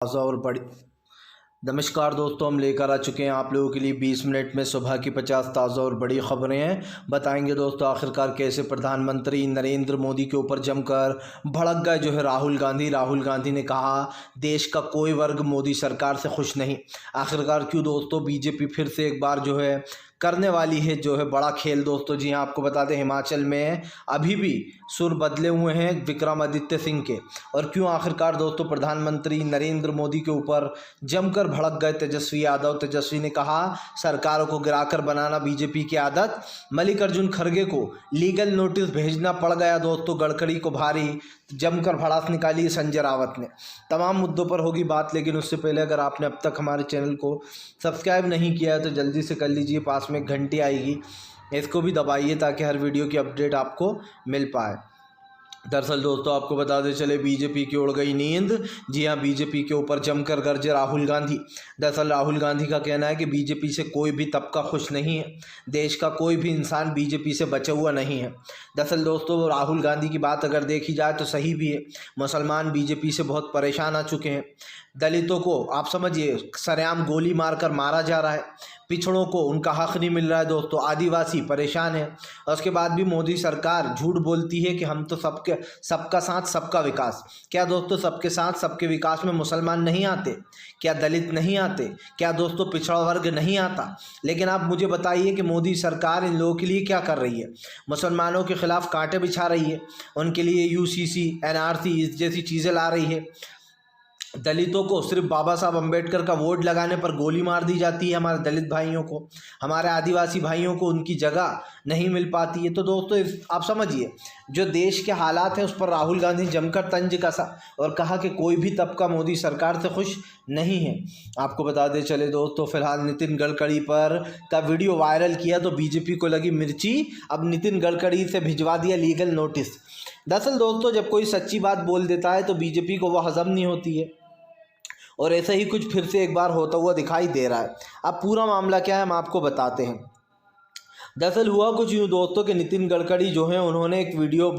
ताज़ा और बड़ी। नमस्कार दोस्तों, हम लेकर आ चुके हैं आप लोगों के लिए 20 मिनट में सुबह की 50 ताज़ा और बड़ी खबरें हैं। बताएंगे दोस्तों आखिरकार कैसे प्रधानमंत्री नरेंद्र मोदी के ऊपर जमकर भड़क गए जो है राहुल गांधी ने कहा देश का कोई वर्ग मोदी सरकार से खुश नहीं। आखिरकार क्यों दोस्तों बीजेपी फिर से एक बार जो है करने वाली है जो है बड़ा खेल दोस्तों। जी हाँ, आपको बता दें हिमाचल में अभी भी सुर बदले हुए हैं विक्रमादित्य सिंह के। और क्यों आखिरकार दोस्तों प्रधानमंत्री नरेंद्र मोदी के ऊपर जमकर भड़क गए तेजस्वी यादव। तेजस्वी ने कहा सरकारों को गिराकर बनाना बीजेपी की आदत। मल्लिकार्जुन खड़गे को लीगल नोटिस भेजना पड़ गया दोस्तों। गडकरी को भारी जमकर भड़ास निकाली संजय रावत ने। तमाम मुद्दों पर होगी बात, लेकिन उससे पहले अगर आपने अब तक हमारे चैनल को सब्सक्राइब नहीं किया है तो जल्दी से कर लीजिए। पास में घंटी आएगी, इसको भी दबाइए ताकि हर वीडियो की अपडेट आपको मिल पाए। दरअसल दोस्तों आपको बता दें चले बीजेपी की उड़ गई नींद। जी हाँ, बीजेपी के ऊपर जमकर गरजे राहुल गांधी। दरअसल राहुल गांधी का कहना है कि बीजेपी से कोई भी तबका खुश नहीं है, देश का कोई भी इंसान बीजेपी से बचा हुआ नहीं है। दरअसल दोस्तों राहुल गांधी की बात अगर देखी जाए तो सही भी है। मुसलमान बीजेपी से बहुत परेशान आ चुके हैं। दलितों को आप समझिए सरेआम गोली मारकर मारा जा रहा है। पिछड़ों को उनका हक नहीं मिल रहा है दोस्तों। आदिवासी परेशान है। और उसके बाद भी मोदी सरकार झूठ बोलती है कि हम तो सबका साथ सबका विकास। क्या दोस्तों सबके साथ सबके विकास में मुसलमान नहीं आते? क्या दलित नहीं आते? क्या दोस्तों पिछड़ा वर्ग नहीं आता? लेकिन आप मुझे बताइए कि मोदी सरकार इन लोगों के लिए क्या कर रही है? मुसलमानों के खिलाफ कांटे बिछा रही है, उनके लिए यूसीसी एनआरसी जैसी चीज़ें ला रही है। दलितों को सिर्फ बाबा साहब अम्बेडकर का वोट लगाने पर गोली मार दी जाती है। हमारे दलित भाइयों को, हमारे आदिवासी भाइयों को उनकी जगह नहीं मिल पाती है। तो दोस्तों आप समझिए जो देश के हालात हैं उस पर राहुल गांधी जमकर तंज कसा और कहा कि कोई भी तबका मोदी सरकार से खुश नहीं है। आपको बता दें चले दोस्तों फिलहाल नितिन गडकरी पर का वीडियो वायरल किया तो बीजेपी को लगी मिर्ची। अब नितिन गडकरी से भिजवा दिया लीगल नोटिस। दरअसल दोस्तों जब कोई सच्ची बात बोल देता है तो बीजेपी को वह हजम नहीं होती है, और ऐसा ही कुछ फिर से एक बार होता हुआ दिखाई दे रहा है। अब पूरा मामला क्या है हम आपको बताते हैं। दरअसल हुआ कुछ यूँ दोस्तों कि नितिन गडकरी जो हैं उन्होंने एक वीडियो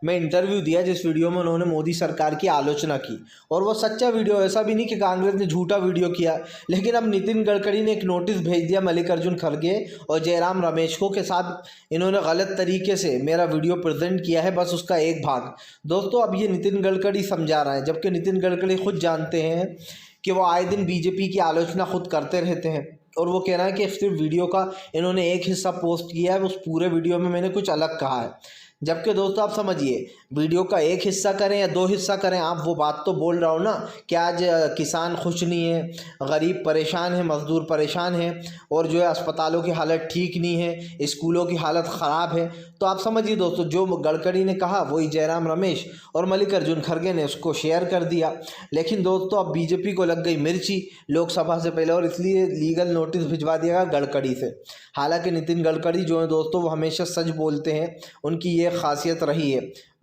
में इंटरव्यू दिया जिस वीडियो में उन्होंने मोदी सरकार की आलोचना की। और वो सच्चा वीडियो, ऐसा भी नहीं कि कांग्रेस ने झूठा वीडियो किया। लेकिन अब नितिन गडकरी ने एक नोटिस भेज दिया मल्लिकार्जुन खड़गे और जयराम रमेश को के साथ इन्होंने गलत तरीके से मेरा वीडियो प्रेजेंट किया है, बस उसका एक भाग। दोस्तों अब ये नितिन गडकरी समझा रहे हैं, जबकि नितिन गडकरी खुद जानते हैं कि वो आए दिन बीजेपी की आलोचना खुद करते रहते हैं। और वो कह रहा है कि सिर्फ वीडियो का इन्होंने एक हिस्सा पोस्ट किया है, उस पूरे वीडियो में मैंने कुछ अलग कहा है। जबकि दोस्तों आप समझिए वीडियो का एक हिस्सा करें या दो हिस्सा करें, आप वो बात तो बोल रहा हो ना कि आज किसान खुश नहीं है, गरीब परेशान है, मजदूर परेशान है, और जो है अस्पतालों की हालत ठीक नहीं है, स्कूलों की हालत ख़राब है। तो आप समझिए दोस्तों जो गडकरी ने कहा वही जयराम रमेश और मल्लिकार्जुन खड़गे ने उसको शेयर कर दिया। लेकिन दोस्तों अब बीजेपी को लग गई मिर्ची लोकसभा से पहले, और इसलिए लीगल नोटिस भिजवा दिया गया गडकरी से। हालांकि नितिन गडकरी जो है दोस्तों वो हमेशा सच बोलते हैं, उनकी ये खासियत रही है।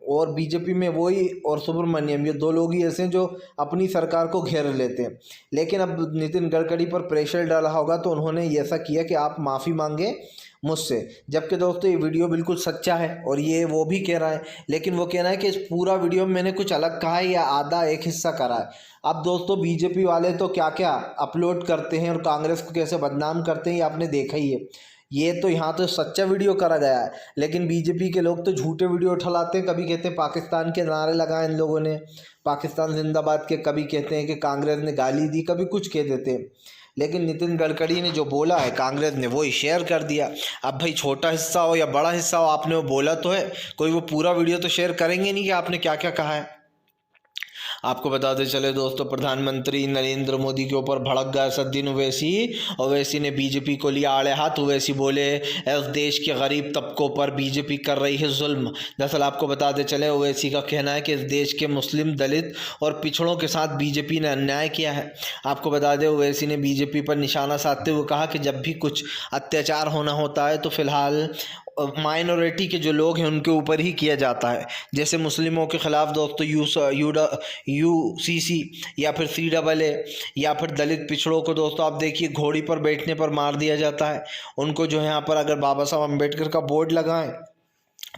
और बीजेपी में वही और सुब्रमण्यम ये दो लोग ही ऐसे हैं जो अपनी सरकार को घेर लेते हैं। लेकिन अब नितिन गडकरी पर प्रेशर डाला होगा तो उन्होंने ऐसा किया कि आप माफ़ी मांगे मुझसे। जबकि दोस्तों ये वीडियो बिल्कुल सच्चा है और ये वो भी कह रहा है, लेकिन वो कह रहा है कि इस पूरा वीडियो में मैंने कुछ अलग कहा है या आधा एक हिस्सा करा है। अब दोस्तों बीजेपी वाले तो क्या क्या अपलोड करते हैं और कांग्रेस को कैसे बदनाम करते हैं ये आपने देखा ही है। ये तो यहाँ तो सच्चा वीडियो करा गया है, लेकिन बीजेपी के लोग तो झूठे वीडियो उठा लाते हैं। कभी कहते हैं पाकिस्तान के नारे लगाए इन लोगों ने, पाकिस्तान जिंदाबाद के, कभी कहते हैं कि कांग्रेस ने गाली दी, कभी कुछ कह देते हैं। लेकिन नितिन गडकरी ने जो बोला है कांग्रेस ने वही शेयर कर दिया। अब भाई छोटा हिस्सा हो या बड़ा हिस्सा हो, आपने वो बोला तो है, कोई वो पूरा वीडियो तो शेयर करेंगे नहीं कि आपने क्या क्या कहा है। आपको बताते चले दोस्तों प्रधानमंत्री नरेंद्र मोदी के ऊपर भड़क गया सद्दीन ओवैसी। ओवैसी ने बीजेपी को लिया आड़े हाथ। ओवैसी बोले इस देश के गरीब तबकों पर बीजेपी कर रही है जुल्म। दरअसल आपको बताते चले ओवैसी का कहना है कि इस देश के मुस्लिम, दलित और पिछड़ों के साथ बीजेपी ने अन्याय किया है। आपको बता दें ओवैसी ने बीजेपी पर निशाना साधते हुए कहा कि जब भी कुछ अत्याचार होना होता है तो फिलहाल माइनॉरिटी के जो लोग हैं उनके ऊपर ही किया जाता है। जैसे मुस्लिमों के ख़िलाफ़ दोस्तों यूसीसी या फिर CAA या फिर दलित पिछड़ों को दोस्तों आप देखिए घोड़ी पर बैठने पर मार दिया जाता है। उनको जो है यहाँ पर अगर बाबा साहब अम्बेडकर का बोर्ड लगाएं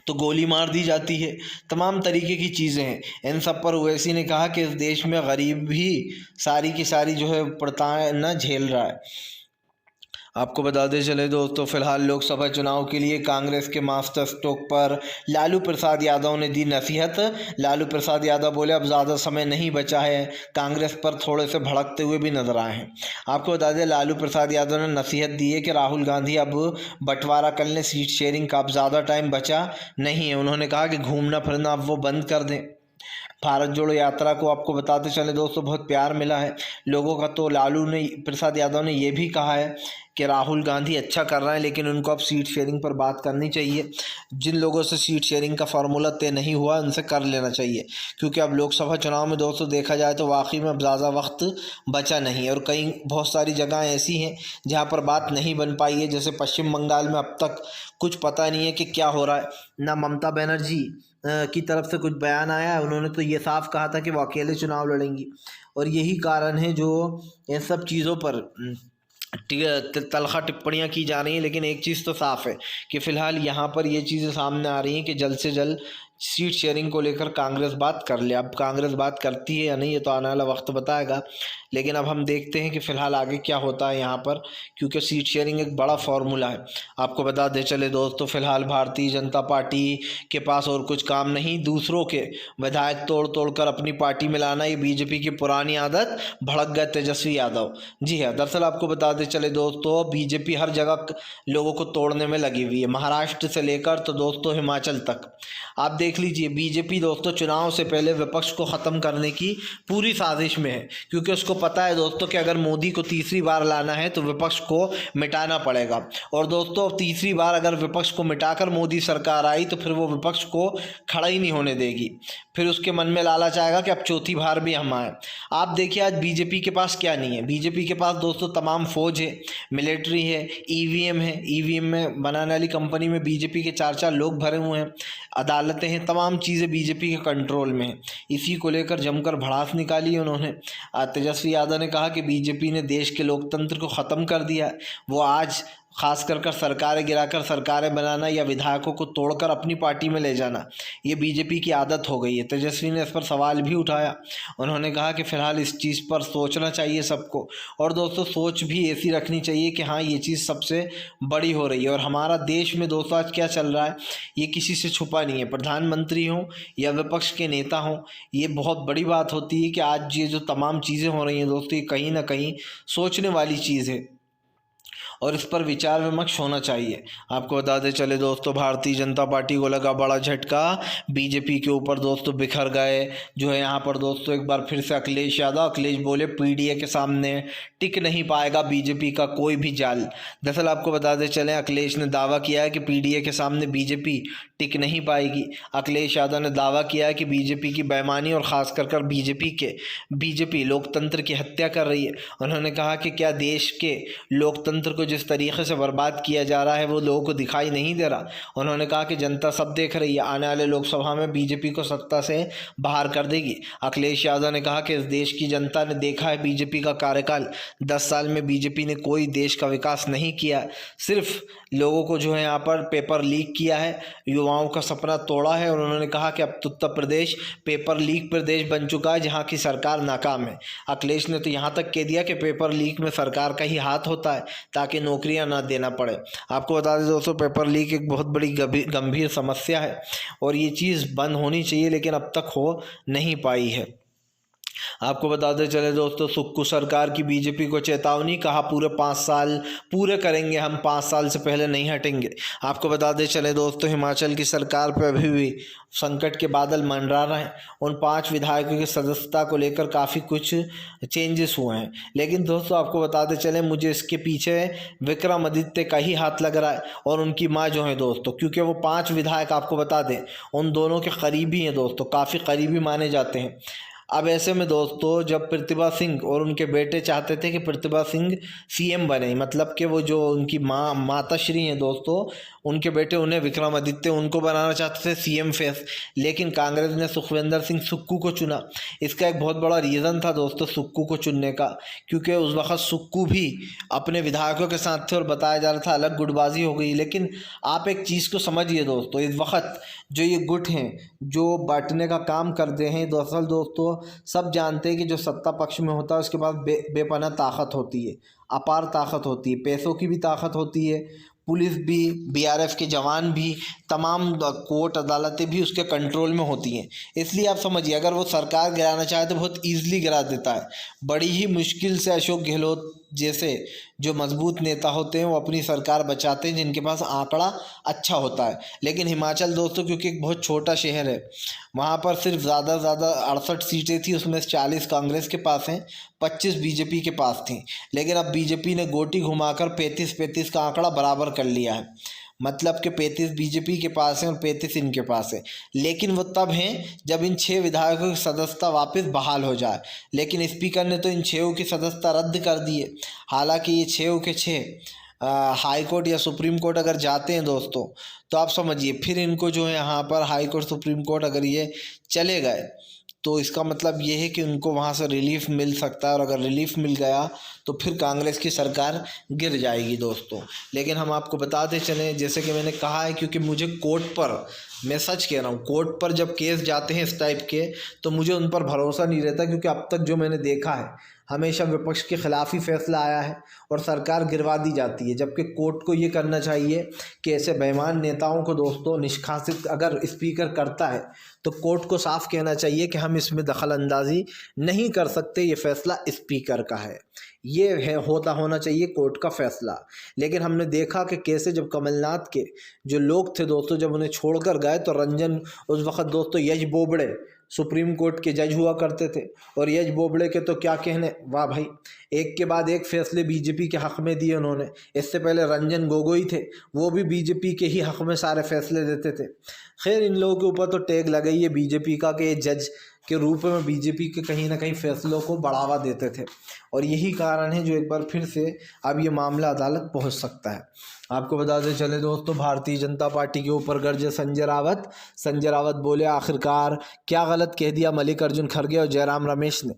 तो गोली मार दी जाती है। तमाम तरीके की चीज़ें हैं। इन सब पर ओवैसी ने कहा कि इस देश में गरीब भी सारी की सारी जो है पड़ताएं न झेल रहा है। आपको बताते चले दोस्तों, फिलहाल लोकसभा चुनाव के लिए कांग्रेस के मास्टर स्ट्रोक पर लालू प्रसाद यादव ने दी नसीहत। लालू प्रसाद यादव बोले अब ज़्यादा समय नहीं बचा है। कांग्रेस पर थोड़े से भड़कते हुए भी नजर आए हैं। आपको बता दें, लालू प्रसाद यादव ने नसीहत दी है कि राहुल गांधी अब बंटवारा कर लें सीट शेयरिंग का, अब ज़्यादा टाइम बचा नहीं है। उन्होंने कहा कि घूमना फिरना अब वो बंद कर दें। भारत जोड़ो यात्रा को आपको बताते चले दोस्तों बहुत प्यार मिला है लोगों का। तो लालू ने प्रसाद यादव ने ये भी कहा है कि राहुल गांधी अच्छा कर रहे हैं, लेकिन उनको अब सीट शेयरिंग पर बात करनी चाहिए। जिन लोगों से सीट शेयरिंग का फार्मूला तय नहीं हुआ उनसे कर लेना चाहिए, क्योंकि अब लोकसभा चुनाव में दोस्तों देखा जाए तो वाकई में अब ज़्यादा वक्त बचा नहीं है। और कई बहुत सारी जगह ऐसी हैं जहाँ पर बात नहीं बन पाई है। जैसे पश्चिम बंगाल में अब तक कुछ पता नहीं है कि क्या हो रहा है। ना ममता बनर्जी की तरफ से कुछ बयान आया है। उन्होंने तो ये साफ कहा था कि वो अकेले चुनाव लड़ेंगी, और यही कारण है जो इन सब चीज़ों पर तलखा टिप्पणियां की जा रही हैं। लेकिन एक चीज़ तो साफ है कि फ़िलहाल यहाँ पर ये चीज़ें सामने आ रही हैं कि जल्द से जल्द सीट शेयरिंग को लेकर कांग्रेस बात कर ले। अब कांग्रेस बात करती है या नहीं ये तो आने वाला वक्त बताएगा, लेकिन अब हम देखते हैं कि फ़िलहाल आगे क्या होता है यहाँ पर, क्योंकि सीट शेयरिंग एक बड़ा फार्मूला है। आपको बता दे चले दोस्तों, फ़िलहाल भारतीय जनता पार्टी के पास और कुछ काम नहीं, दूसरों के विधायक तोड़ तोड़ कर अपनी पार्टी में लाना, ये बीजेपी की पुरानी आदत। भड़क गए तेजस्वी यादव। जी हाँ, दरअसल आपको बताते चले दोस्तों, बीजेपी हर जगह लोगों को तोड़ने में लगी हुई है, महाराष्ट्र से लेकर तो दोस्तों हिमाचल तक। आप देख लीजिए, बीजेपी दोस्तों चुनाव से पहले विपक्ष को ख़त्म करने की पूरी साजिश में है, क्योंकि उसको पता है दोस्तों कि अगर मोदी को तीसरी बार लाना है तो विपक्ष को मिटाना पड़ेगा। और दोस्तों तीसरी बार अगर विपक्ष को मिटाकर मोदी सरकार आई तो फिर वो विपक्ष को खड़ा ही नहीं होने देगी। फिर उसके मन में लालच आएगा कि अब चौथी बार भी हम आए। आप देखिए आज बीजेपी के पास क्या नहीं है। बीजेपी के पास दोस्तों तमाम फौज है, मिलिट्री है, ईवीएम है। ईवीएम में बनाने वाली कंपनी में बीजेपी के 4-4 लोग भरे हुए हैं, अदालतें हैं, तमाम चीज़ें बीजेपी के कंट्रोल में हैं। इसी को लेकर जमकर भड़ास निकाली उन्होंने। तेजस्वी यादव ने कहा कि बीजेपी ने देश के लोकतंत्र को ख़त्म कर दिया। वो आज खास कर सरकारें गिराकर सरकारें बनाना या विधायकों को तोड़कर अपनी पार्टी में ले जाना, ये बीजेपी की आदत हो गई है। तेजस्वी ने इस पर सवाल भी उठाया। उन्होंने कहा कि फ़िलहाल इस चीज़ पर सोचना चाहिए सबको, और दोस्तों सोच भी ऐसी रखनी चाहिए कि हाँ ये चीज़ सबसे बड़ी हो रही है। और हमारा देश में दोस्तों आज क्या चल रहा है ये किसी से छुपा नहीं है। प्रधानमंत्री हों या विपक्ष के नेता हों, ये बहुत बड़ी बात होती है कि आज ये जो तमाम चीज़ें हो रही हैं दोस्तों, ये कहीं ना कहीं सोचने वाली चीज़ है और इस पर विचार विमर्श होना चाहिए। आपको बताते चले दोस्तों, भारतीय जनता पार्टी को लगा बड़ा झटका, बीजेपी के ऊपर दोस्तों बिखर गए जो है यहाँ पर दोस्तों। एक बार फिर से अखिलेश यादव, अखिलेश बोले पीडीए के सामने टिक नहीं पाएगा बीजेपी का कोई भी जाल। दरअसल आपको बताते चले, अखिलेश ने दावा किया है कि पीडीए के सामने बीजेपी टिक नहीं पाएगी। अखिलेश यादव ने दावा किया है कि बीजेपी की बेईमानी और ख़ास कर बीजेपी लोकतंत्र की हत्या कर रही है। उन्होंने कहा कि क्या देश के लोकतंत्र को जिस तरीके से बर्बाद किया जा रहा है वो लोगों को दिखाई नहीं दे रहा। उन्होंने कहा कि जनता सब देख रही है, आने वाले लोकसभा में बीजेपी को सत्ता से बाहर कर देगी। अखिलेश यादव ने कहा कि इस देश की जनता ने देखा है बीजेपी का कार्यकाल, 10 साल में बीजेपी ने कोई देश का विकास नहीं किया, सिर्फ लोगों को जो है यहाँ पर पेपर लीक किया है, युवाओं का सपना तोड़ा है। और उन्होंने कहा कि अब उत्तर प्रदेश पेपर लीक प्रदेश बन चुका है जहाँ की सरकार नाकाम है। अखिलेश ने तो यहाँ तक कह दिया कि पेपर लीक में सरकार का ही हाथ होता है ताकि नौकरियां ना देना पड़े। आपको बता दें दोस्तों, पेपर लीक एक बहुत बड़ी गंभीर समस्या है और ये चीज़ बंद होनी चाहिए, लेकिन अब तक हो नहीं पाई है। आपको बताते चले दोस्तों, सुक्खू सरकार की बीजेपी को चेतावनी, कहा पूरे 5 साल पूरे करेंगे हम, 5 साल से पहले नहीं हटेंगे। आपको बताते चले दोस्तों, हिमाचल की सरकार पर अभी भी संकट के बादल मंडरा रहे हैं। उन 5 विधायकों की सदस्यता को लेकर काफ़ी कुछ चेंजेस हुए हैं, लेकिन दोस्तों आपको बताते चले मुझे इसके पीछे विक्रमादित्य का ही हाथ लग रहा है और उनकी माँ जो है दोस्तों, क्योंकि वो 5 विधायक आपको बता दें उन दोनों के करीबी हैं दोस्तों, काफ़ी करीबी माने जाते हैं। अब ऐसे में दोस्तों जब प्रतिभा सिंह और उनके बेटे चाहते थे कि प्रतिभा सिंह सीएम बने, मतलब कि वो जो उनकी माताश्री हैं दोस्तों, उनके बेटे उन्हें विक्रमादित्य उनको बनाना चाहते थे सीएम फेस, लेकिन कांग्रेस ने सुखविंदर सिंह सुक्कू को चुना। इसका एक बहुत बड़ा रीज़न था दोस्तों सुक्कू को चुनने का, क्योंकि उस वक्त सुक्कू भी अपने विधायकों के साथ थे और बताया जा रहा था अलग गुटबाजी हो गई। लेकिन आप एक चीज़ को समझिए दोस्तों, इस वक्त जो ये गुट हैं जो बांटने का काम करते हैं, दरअसल दोस्तों सब जानते हैं कि जो सत्ता पक्ष में होता है उसके पास बेपनाह ताकत होती है, अपार ताकत होती है, पैसों की भी ताकत होती है, पुलिस भी, बीआरएफ के जवान भी, तमाम कोर्ट अदालतें भी उसके कंट्रोल में होती हैं। इसलिए आप समझिए अगर वो सरकार गिराना चाहे तो बहुत ईजिली गिरा देता है। बड़ी ही मुश्किल से अशोक गहलोत जैसे जो मजबूत नेता होते हैं वो अपनी सरकार बचाते हैं, जिनके पास आंकड़ा अच्छा होता है। लेकिन हिमाचल दोस्तों क्योंकि एक बहुत छोटा शहर है, वहाँ पर सिर्फ ज़्यादा 68 सीटें थी, उसमें से 40 कांग्रेस के पास हैं, 25 बीजेपी के पास थी। लेकिन अब बीजेपी ने गोटी घुमाकर 35-35 का आंकड़ा बराबर कर लिया है, मतलब कि 35 बीजेपी के पास है और 35 इनके पास है। लेकिन वो तब हैं जब इन 6 विधायकों की सदस्यता वापस बहाल हो जाए। लेकिन स्पीकर ने तो इन 6 की सदस्यता रद्द कर दी है। हालांकि ये 6 के 6 हाई कोर्ट या सुप्रीम कोर्ट अगर जाते हैं दोस्तों, तो आप समझिए फिर इनको जो है यहाँ पर हाई कोर्ट सुप्रीम कोर्ट अगर ये चले गए तो इसका मतलब ये है कि उनको वहाँ से रिलीफ मिल सकता है, और अगर रिलीफ मिल गया तो फिर कांग्रेस की सरकार गिर जाएगी दोस्तों। लेकिन हम आपको बताते चलें, जैसे कि मैंने कहा है, क्योंकि मुझे कोर्ट पर, मैं सच कह रहा हूँ, कोर्ट पर जब केस जाते हैं इस टाइप के तो मुझे उन पर भरोसा नहीं रहता, क्योंकि अब तक जो मैंने देखा है हमेशा विपक्ष के खिलाफ ही फैसला आया है और सरकार गिरवा दी जाती है। जबकि कोर्ट को ये करना चाहिए कि ऐसे बेईमान नेताओं को दोस्तों निष्कासित अगर स्पीकर करता है तो कोर्ट को साफ कहना चाहिए कि हम इसमें दखल अंदाजी नहीं कर सकते, ये फैसला स्पीकर का है, ये है होना चाहिए कोर्ट का फैसला। लेकिन हमने देखा कि कैसे जब कमलनाथ के जो लोग थे दोस्तों जब उन्हें छोड़कर गए तो रंजन उस वक्त दोस्तों यज बोबड़े सुप्रीम कोर्ट के जज हुआ करते थे, और यज बोबड़े के तो क्या कहने, वाह भाई, एक के बाद एक फैसले बीजेपी के हक़ में दिए उन्होंने। इससे पहले रंजन गोगोई थे, वो भी बीजेपी के ही हक़ में सारे फैसले देते थे। खैर इन लोगों के ऊपर तो टैग लगाई है बीजेपी का कि जज के रूप में बीजेपी के कहीं ना कहीं फैसलों को बढ़ावा देते थे, और यही कारण है जो एक बार फिर से अब ये मामला अदालत पहुंच सकता है। आपको बताते चले दोस्तों, भारतीय जनता पार्टी के ऊपर गरजे संजय रावत। संजय रावत बोले आखिरकार क्या गलत कह दिया मल्लिकार्जुन खड़गे और जयराम रमेश ने।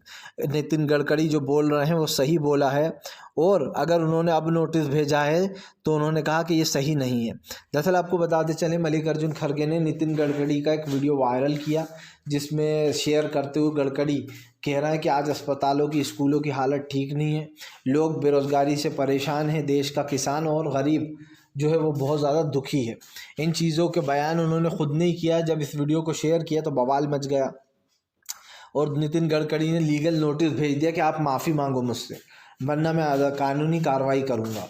नितिन गडकरी जो बोल रहे हैं वो सही बोला है, और अगर उन्होंने अब नोटिस भेजा है तो उन्होंने कहा कि ये सही नहीं है। दरअसल आपको बताते चले मल्लिकार्जुन खड़गे ने नितिन गडकरी का एक वीडियो वायरल किया, जिसमें शेयर करते हुए गडकरी कह रहा है कि आज अस्पतालों की, स्कूलों की हालत ठीक नहीं है, लोग बेरोज़गारी से परेशान हैं, देश का किसान और गरीब जो है वो बहुत ज़्यादा दुखी है। इन चीज़ों के बयान उन्होंने खुद नहीं किया। जब इस वीडियो को शेयर किया तो बवाल मच गया और नितिन गडकरी ने लीगल नोटिस भेज दिया कि आप माफ़ी मांगो मुझसे, वरना मैं कानूनी कार्रवाई करूँगा।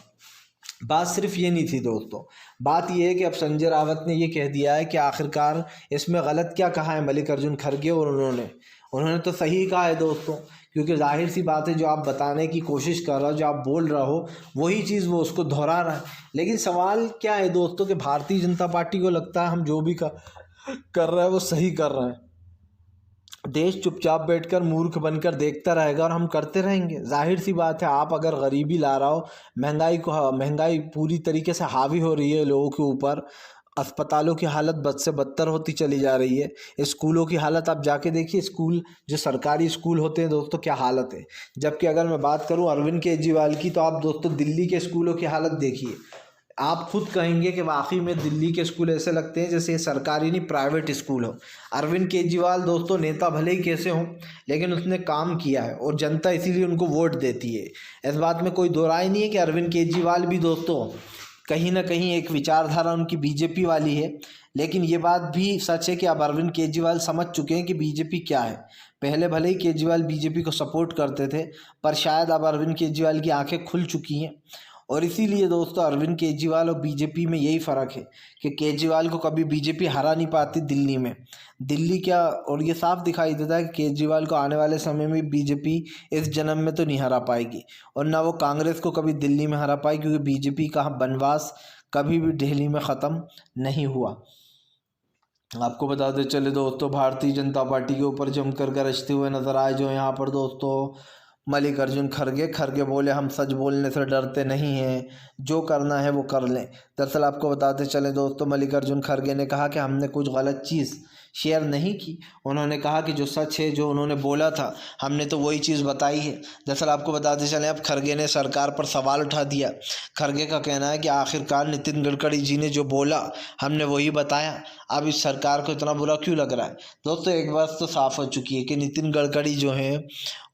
बात सिर्फ ये नहीं थी दोस्तों, बात ये है कि अब संजय रावत ने ये कह दिया है कि आखिरकार इसमें गलत क्या कहा है मल्लिकार्जुन खड़गे, और उन्होंने तो सही कहा है दोस्तों, क्योंकि जाहिर सी बात है जो आप बताने की कोशिश कर रहे हो, जो आप बोल रहे हो वही चीज़ वो उसको दोहरा रहा है। लेकिन सवाल क्या है दोस्तों कि भारतीय जनता पार्टी को लगता है हम जो भी कर रहे हैं वो सही कर रहे हैं। देश चुपचाप बैठकर मूर्ख बनकर देखता रहेगा और हम करते रहेंगे। जाहिर सी बात है, आप अगर गरीबी ला रहा हो, महंगाई पूरी तरीके से हावी हो रही है लोगों के ऊपर, अस्पतालों की हालत बद से बदतर होती चली जा रही है, स्कूलों की हालत आप जाके देखिए, स्कूल जो सरकारी स्कूल होते हैं दोस्तों क्या हालत है। जबकि अगर मैं बात करूं अरविंद केजरीवाल की, तो आप दोस्तों दिल्ली के स्कूलों की हालत देखिए, आप खुद कहेंगे कि वाकई में दिल्ली के स्कूल ऐसे लगते हैं जैसे सरकारी नहीं प्राइवेट स्कूल हो। अरविंद केजरीवाल दोस्तों नेता भले ही कैसे हों, लेकिन उसने काम किया है और जनता इसीलिए उनको वोट देती है। इस बात में कोई दो राय नहीं है कि अरविंद केजरीवाल भी दोस्तों कहीं ना कहीं एक विचारधारा उनकी बीजेपी वाली है। लेकिन ये बात भी सच है कि अब अरविंद केजरीवाल समझ चुके हैं कि बीजेपी क्या है। पहले भले ही केजरीवाल बीजेपी को सपोर्ट करते थे, पर शायद अब अरविंद केजरीवाल की आंखें खुल चुकी हैं। और इसीलिए दोस्तों अरविंद केजरीवाल और बीजेपी में यही फ़र्क है कि केजरीवाल को कभी बीजेपी हरा नहीं पाती दिल्ली में। दिल्ली क्या, और ये साफ दिखाई देता है कि केजरीवाल को आने वाले समय में बीजेपी इस जन्म में तो नहीं हरा पाएगी, और ना वो कांग्रेस को कभी दिल्ली में हरा पाएगी, क्योंकि बीजेपी का बनवास कभी भी दिल्ली में ख़त्म नहीं हुआ। आपको बताते चले दोस्तों, भारतीय जनता पार्टी के ऊपर जमकर गरजते हुए नजर आए जो यहाँ पर दोस्तों मल्लिकार्जुन खड़गे बोले हम सच बोलने से डरते नहीं हैं, जो करना है वो कर लें। दरअसल आपको बताते चले दोस्तों, मल्लिकार्जुन खड़गे ने कहा कि हमने कुछ गलत चीज़ शेयर नहीं की। उन्होंने कहा कि जो सच है, जो उन्होंने बोला था, हमने तो वही चीज़ बताई है। दरअसल आपको बताते चले, अब खड़गे ने सरकार पर सवाल उठा दिया। खड़गे का कहना है कि आखिरकार नितिन गडकरी जी ने जो बोला हमने वही बताया, अब इस सरकार को इतना बुरा क्यों लग रहा है। दोस्तों एक बात तो साफ हो चुकी है कि नितिन गडकरी जो हैं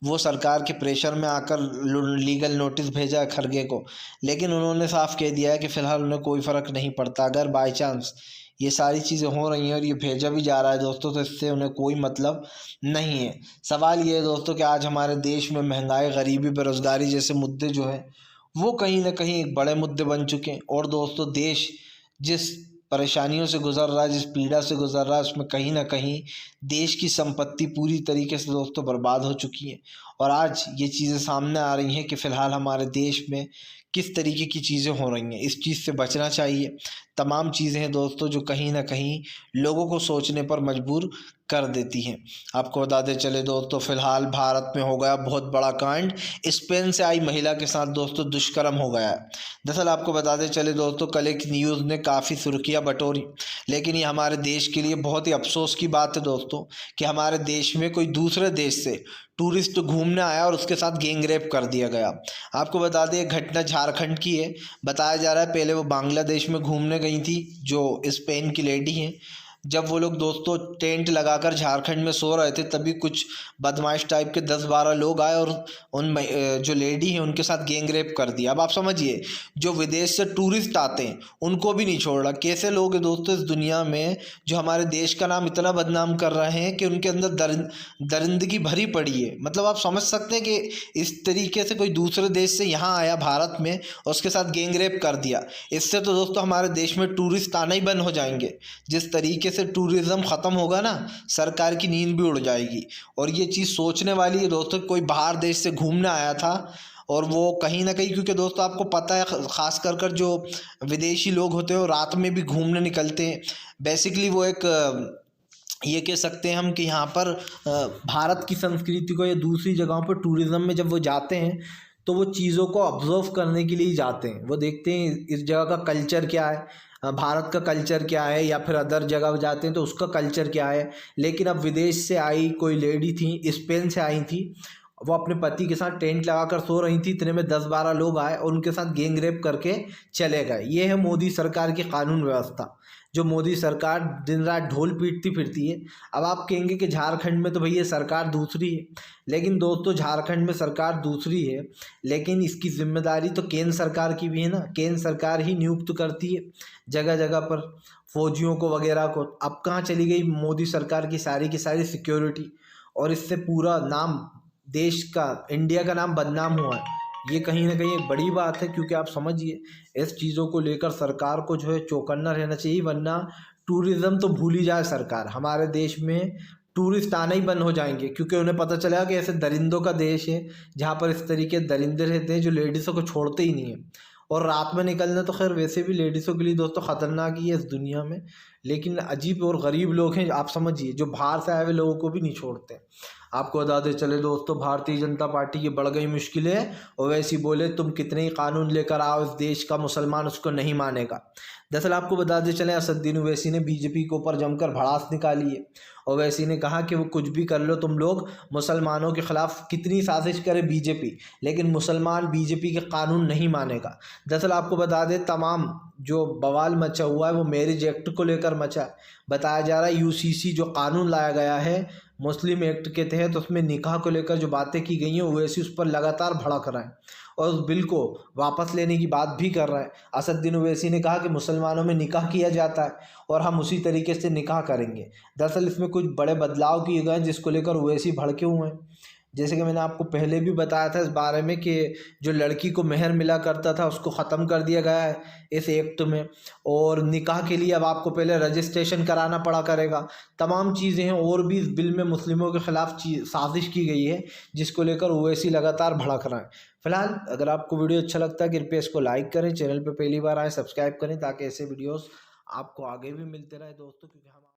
वो सरकार के प्रेशर में आकर लीगल नोटिस भेजा है खड़गे को, लेकिन उन्होंने साफ कह दिया है कि फ़िलहाल उन्हें कोई फ़र्क नहीं पड़ता। अगर बाई चांस ये सारी चीज़ें हो रही हैं और ये भेजा भी जा रहा है दोस्तों, तो इससे उन्हें कोई मतलब नहीं है। सवाल ये है दोस्तों कि आज हमारे देश में महंगाई, गरीबी, बेरोज़गारी जैसे मुद्दे जो है वो कहीं ना कहीं एक बड़े मुद्दे बन चुके हैं। और दोस्तों देश जिस परेशानियों से गुजर रहा है, जिस पीड़ा से गुजर रहा है, उसमें कहीं ना कहीं देश की संपत्ति पूरी तरीके से दोस्तों बर्बाद हो चुकी है। और आज ये चीज़ें सामने आ रही हैं कि फ़िलहाल हमारे देश में किस तरीके की चीज़ें हो रही हैं। इस चीज़ से बचना चाहिए। तमाम चीज़ें हैं दोस्तों जो कहीं ना कहीं लोगों को सोचने पर मजबूर कर देती हैं। आपको बताते चले दोस्तों, फ़िलहाल भारत में हो गया बहुत बड़ा कांड। स्पेन से आई महिला के साथ दोस्तों दुष्कर्म हो गया है। दरअसल आपको बताते चले दोस्तों, कल एक न्यूज़ ने काफ़ी सुर्खियाँ बटोरी, लेकिन ये हमारे देश के लिए बहुत ही अफसोस की बात है दोस्तों कि हमारे देश में कोई दूसरे देश से टूरिस्ट घूमने आया और उसके साथ गैंग रेप कर दिया गया। आपको बता दें, घटना झारखंड की है। बताया जा रहा है पहले वो बांग्लादेश में घूमने गई थी, जो स्पेन की लेडी हैं। जब वो लोग दोस्तों टेंट लगाकर झारखंड में सो रहे थे, तभी कुछ बदमाश टाइप के 10-12 लोग आए और जो लेडी हैं उनके साथ गैंग रेप कर दिया। अब आप समझिए, जो विदेश से टूरिस्ट आते हैं उनको भी नहीं छोड़ रहा। कैसे लोग हैं दोस्तों इस दुनिया में जो हमारे देश का नाम इतना बदनाम कर रहे हैं कि उनके अंदर दरिंदगी भरी पड़ी है। मतलब आप समझ सकते हैं कि इस तरीके से कोई दूसरे देश से यहाँ आया भारत में और उसके साथ गैंग रेप कर दिया। इससे तो दोस्तों हमारे देश में टूरिस्ट आना ही बंद हो जाएंगे। जिस तरीके से टूरिज़्म ख़त्म होगा ना, सरकार की नींद भी उड़ जाएगी। और ये चीज़ सोचने वाली है दोस्तों, कोई बाहर देश से घूमने आया था और वो कहीं ना कहीं, क्योंकि दोस्तों आपको पता है ख़ास कर जो विदेशी लोग होते हैं वो रात में भी घूमने निकलते हैं। बेसिकली वो एक ये कह सकते हैं हम कि यहाँ पर भारत की संस्कृति को या दूसरी जगहों पर टूरिज़्म में जब वो जाते हैं तो वो चीज़ों को ऑब्जर्व करने के लिए ही जाते हैं। वो देखते हैं इस जगह का कल्चर क्या है, भारत का कल्चर क्या है, या फिर अदर जगह जाते हैं तो उसका कल्चर क्या है। लेकिन अब विदेश से आई कोई लेडी थी, स्पेन से आई थी, वो अपने पति के साथ टेंट लगाकर सो रही थी। इतने में 10-12 लोग आए और उनके साथ गैंग रेप करके चले गए। ये है मोदी सरकार की कानून व्यवस्था, जो मोदी सरकार दिन रात ढोल पीटती फिरती है। अब आप कहेंगे कि झारखंड में तो भैया सरकार दूसरी है, लेकिन दोस्तों झारखंड में सरकार दूसरी है, लेकिन इसकी जिम्मेदारी तो केंद्र सरकार की भी है ना। केंद्र सरकार ही नियुक्त करती है जगह जगह पर फौजियों को वगैरह को। अब कहाँ चली गई मोदी सरकार की सारी सिक्योरिटी, और इससे पूरा नाम देश का, इंडिया का नाम बदनाम हुआ है। ये कहीं ना कहीं एक बड़ी बात है, क्योंकि आप समझिए इस चीज़ों को लेकर सरकार को जो है चौकन्ना रहना चाहिए, वरना टूरिज़्म तो भूल ही जाए सरकार। हमारे देश में टूरिस्ट आना ही बंद हो जाएंगे, क्योंकि उन्हें पता चलेगा कि ऐसे दरिंदों का देश है जहाँ पर इस तरीके दरिंदे रहते हैं जो लेडीज़ों को छोड़ते ही नहीं है। और रात में निकलना तो खैर वैसे भी लेडीज़ों के लिए दोस्तों ख़तरनाक ही है इस दुनिया में, लेकिन अजीब और गरीब लोग हैं आप समझिए, जो बाहर से आए हुए लोगों को भी नहीं छोड़ते। आपको बताते चले दोस्तों, भारतीय जनता पार्टी की बढ़ गई मुश्किलें और वैसी बोले तुम कितने ही कानून लेकर आओ, इस देश का मुसलमान उसको नहीं मानेगा। दरअसल आपको बताते चले, असदुद्दीन ओवैसी ने बीजेपी के ऊपर जमकर भड़ास निकाली है। ओवैसी ने कहा कि वो कुछ भी कर लो तुम लोग, मुसलमानों के खिलाफ कितनी साजिश करे बीजेपी, लेकिन मुसलमान बीजेपी के कानून नहीं मानेगा। दरअसल आपको बता दें, तमाम जो बवाल मचा हुआ है वो मैरिज एक्ट को लेकर मचा है। बताया जा रहा है यूसीसी जो कानून लाया गया है मुस्लिम एक्ट के तहत, उसमें निकाह को लेकर जो बातें की गई हैं ओवैसी उस पर लगातार भड़क रहा है और उस बिल को वापस लेने की बात भी कर रहा है। असदुद्दीन ओवैसी ने कहा कि मुसलमानों में निकाह किया जाता है और हम उसी तरीके से निकाह करेंगे। दरअसल इसमें कुछ बड़े बदलाव किए गए हैं जिसको लेकर ओवैसी भड़के हुए हैं। जैसे कि मैंने आपको पहले भी बताया था इस बारे में कि जो लड़की को मेहर मिला करता था उसको ख़त्म कर दिया गया है इस एक्ट में, और निकाह के लिए अब आपको पहले रजिस्ट्रेशन कराना पड़ा करेगा। तमाम चीज़ें हैं, और भी इस बिल में मुस्लिमों के खिलाफ साजिश की गई है जिसको लेकर ओवैसी लगातार भड़क रहा है। फिलहाल अगर आपको वीडियो अच्छा लगता है कृपया इसको लाइक करें, चैनल पर पहली बार आए सब्सक्राइब करें ताकि ऐसे वीडियोज़ आपको आगे भी मिलते रहे दोस्तों, क्योंकि हम